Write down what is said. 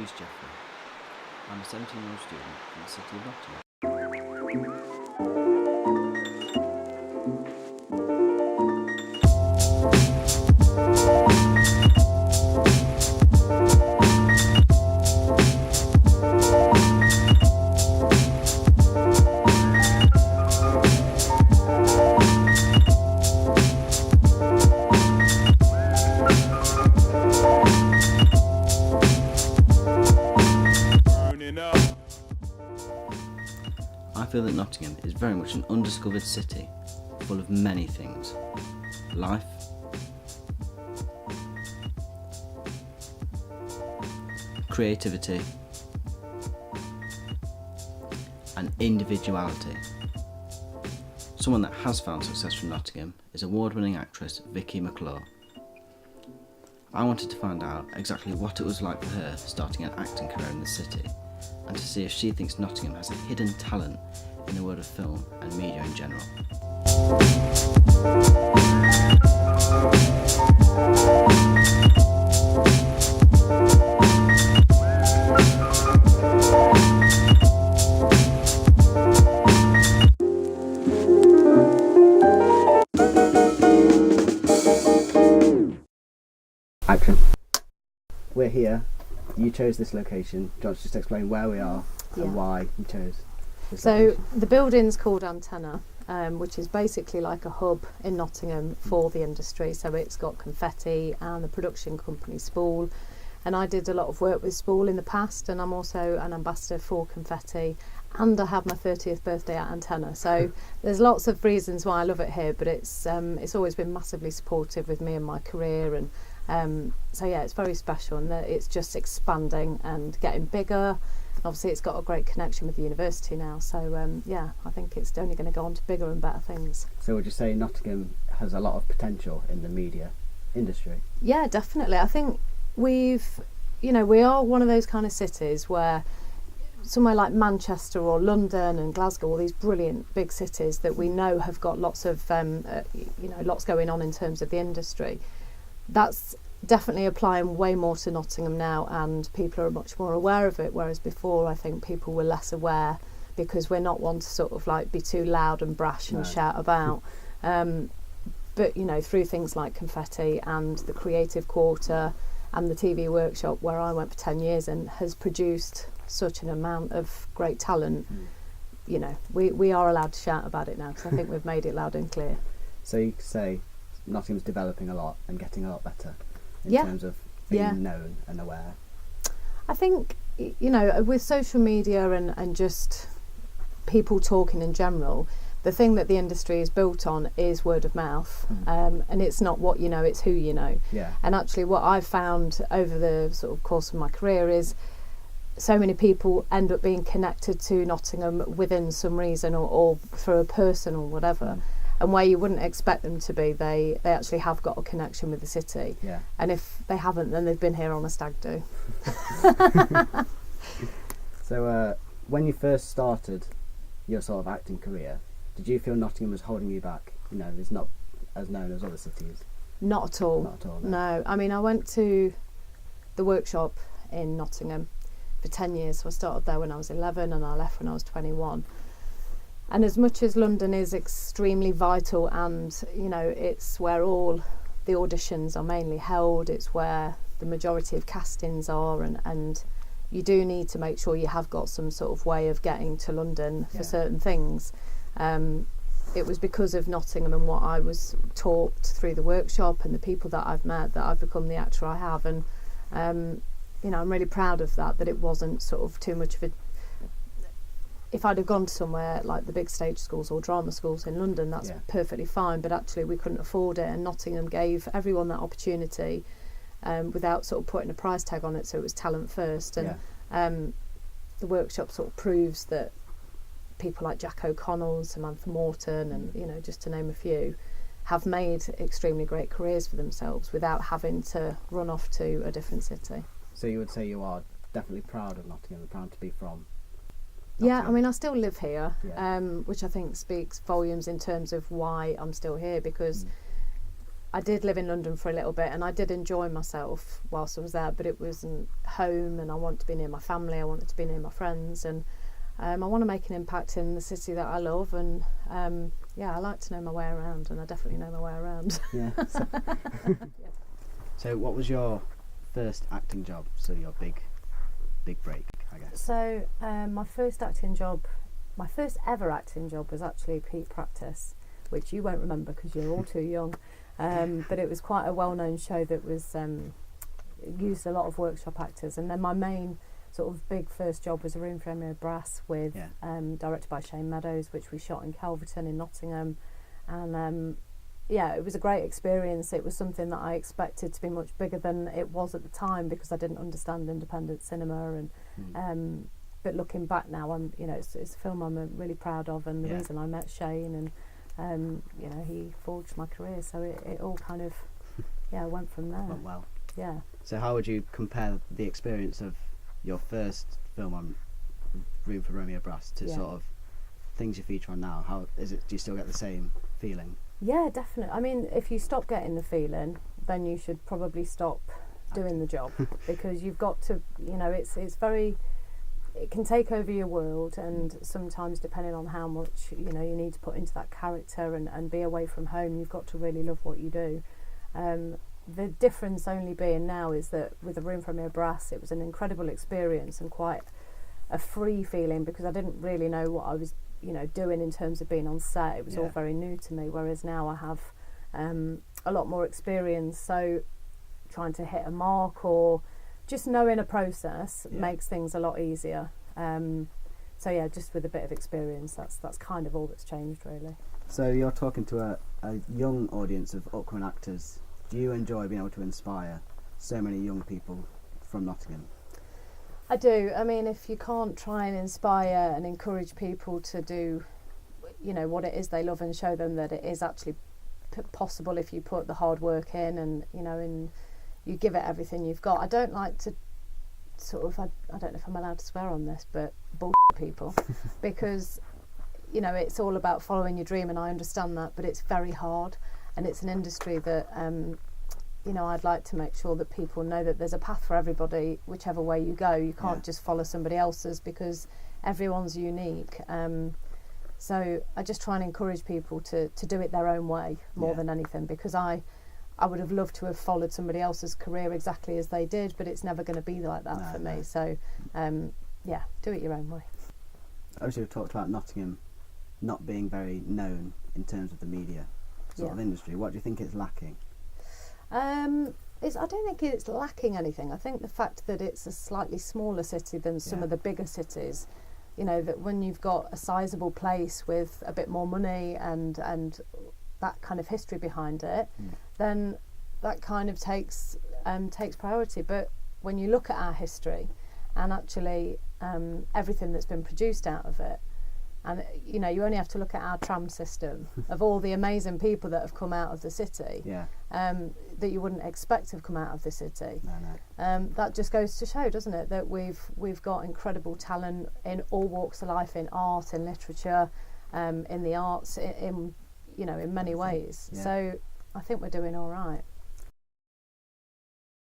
is Jeffrey. I'm a 17-year-old student from the city of Nottingham. I feel that Nottingham is very much an undiscovered city, full of many things. Life, creativity, and individuality. Someone that has found success from Nottingham is award-winning actress Vicky McClure. I wanted to find out exactly what it was like for her starting an acting career in the city, and to see if she thinks Nottingham has a hidden talent in the world of film and media in general. Action. We're here. You chose this location. Do you want to just explain where we are and why you chose this location? The building's called Antenna, which is basically like a hub in Nottingham for the industry. So it's got Confetti and the production company Spool. And I did a lot of work with Spool in the past, and I'm also an ambassador for Confetti. And I have my 30th birthday at Antenna. So there's lots of reasons why I love it here, but it's always been massively supportive with me and my career. And so yeah, it's very special, and it's just expanding and getting bigger. Obviously it's got a great connection with the university now, so yeah, I think it's only going to go on to bigger and better things. So would you say Nottingham has a lot of potential in the media industry? Yeah, definitely. I think we are one of those kind of cities where somewhere like Manchester or London and Glasgow, all these brilliant big cities that we know have got lots of lots going on in terms of the industry. That's definitely applying way more to Nottingham now, and people are much more aware of it, whereas before I think people were less aware because we're not one to sort of like be too loud and brash and shout about. But through things like Confetti and the Creative Quarter and the TV Workshop, where I went for 10 years and has produced such an amount of great talent, we are allowed to shout about it now, because I think we've made it loud and clear. So you could say Nottingham's developing a lot and getting a lot better in terms of being known and aware. I think, with social media and just people talking in general, the thing that the industry is built on is word of mouth. And it's not what you know, it's who you know. And actually what I've found over the sort of course of my career is so many people end up being connected to Nottingham within some reason or through a person or whatever. And where you wouldn't expect them to be, they actually have got a connection with the city. And if they haven't, then they've been here on a stag do. So when you first started your sort of acting career, did you feel Nottingham was holding you back? It's not as known as other cities. Not at all. Not at all, no. I mean, I went to the workshop in Nottingham for 10 years. So I started there when I was 11 and I left when I was 21. And as much as London is extremely vital and, it's where all the auditions are mainly held, it's where the majority of castings are, and you do need to make sure you have got some sort of way of getting to London for certain things. It was because of Nottingham and what I was taught through the workshop and the people that I've met that I've become the actor I have. And, I'm really proud of that it wasn't sort of too much of a... If I'd have gone to somewhere like the big stage schools or drama schools in London, that's perfectly fine, but actually we couldn't afford it, and Nottingham gave everyone that opportunity without sort of putting a price tag on it, so it was talent first. And the workshop sort of proves that people like Jack O'Connell and Samantha Morton and, just to name a few, have made extremely great careers for themselves without having to run off to a different city. So you would say you are definitely proud of Nottingham and proud to be from Yeah, I mean, I still live here, which I think speaks volumes in terms of why I'm still here, because I did live in London for a little bit, and I did enjoy myself whilst I was there, but it wasn't home, and I wanted to be near my family, I wanted to be near my friends, and I want to make an impact in the city that I love, and I like to know my way around, and I definitely know my way around. Yeah. So what was your first acting job? So your big break, I guess. So my first ever acting job was actually Peak Practice, which you won't remember because you're all too young. But it was quite a well-known show that was used a lot of workshop actors. And then my main sort of big first job was a room for Emmy Brass with directed by Shane Meadows, which we shot in Calverton in Nottingham. And it was a great experience. It was something that I expected to be much bigger than it was at the time because I didn't understand independent cinema. And but looking back now, it's a film I'm really proud of, and the reason I met Shane, and he forged my career. So it all kind of went from there. Went well. Yeah. So how would you compare the experience of your first film on Room for Romeo Brass to sort of things you feature on now? How is it? Do you still get the same feeling? Yeah, definitely. I mean, if you stop getting the feeling, then you should probably stop doing the job because you've got to. It's very. It can take over your world, and sometimes depending on how much you need to put into that character and be away from home, you've got to really love what you do. The difference only being now is that with the Room for Romeo Brass, it was an incredible experience and quite a free feeling because I didn't really know what I was doing in terms of being on set. It was all very new to me, whereas now I have a lot more experience, so trying to hit a mark or just knowing a process makes things a lot easier. Just with a bit of experience, that's kind of all that's changed, really. So you're talking to a young audience of upcoming actors. Do you enjoy being able to inspire so many young people from Nottingham? I do. I mean, if you can't try and inspire and encourage people to do, what it is they love and show them that it is actually possible if you put the hard work in and, and you give it everything you've got. I don't like to I don't know if I'm allowed to swear on this, but bullshit people because, it's all about following your dream, and I understand that, but it's very hard, and it's an industry that, I'd like to make sure that people know that there's a path for everybody, whichever way you go. You can't just follow somebody else's because everyone's unique. So I just try and encourage people to do it their own way more than anything, because I would have loved to have followed somebody else's career exactly as they did, but it's never going to be like that for me. So, do it your own way. Obviously, we've talked about Nottingham not being very known in terms of the media sort of industry. What do you think it's lacking? I don't think it's lacking anything. I think the fact that it's a slightly smaller city than some of the bigger cities, that when you've got a sizable place with a bit more money and that kind of history behind it, then that kind of takes priority. But when you look at our history and actually everything that's been produced out of it, and you only have to look at our tram system of all the amazing people that have come out of the city that you wouldn't expect to have come out of the city. That just goes to show, doesn't it, that we've got incredible talent in all walks of life, in art, in literature, in the arts, in many ways. So I think we're doing all right.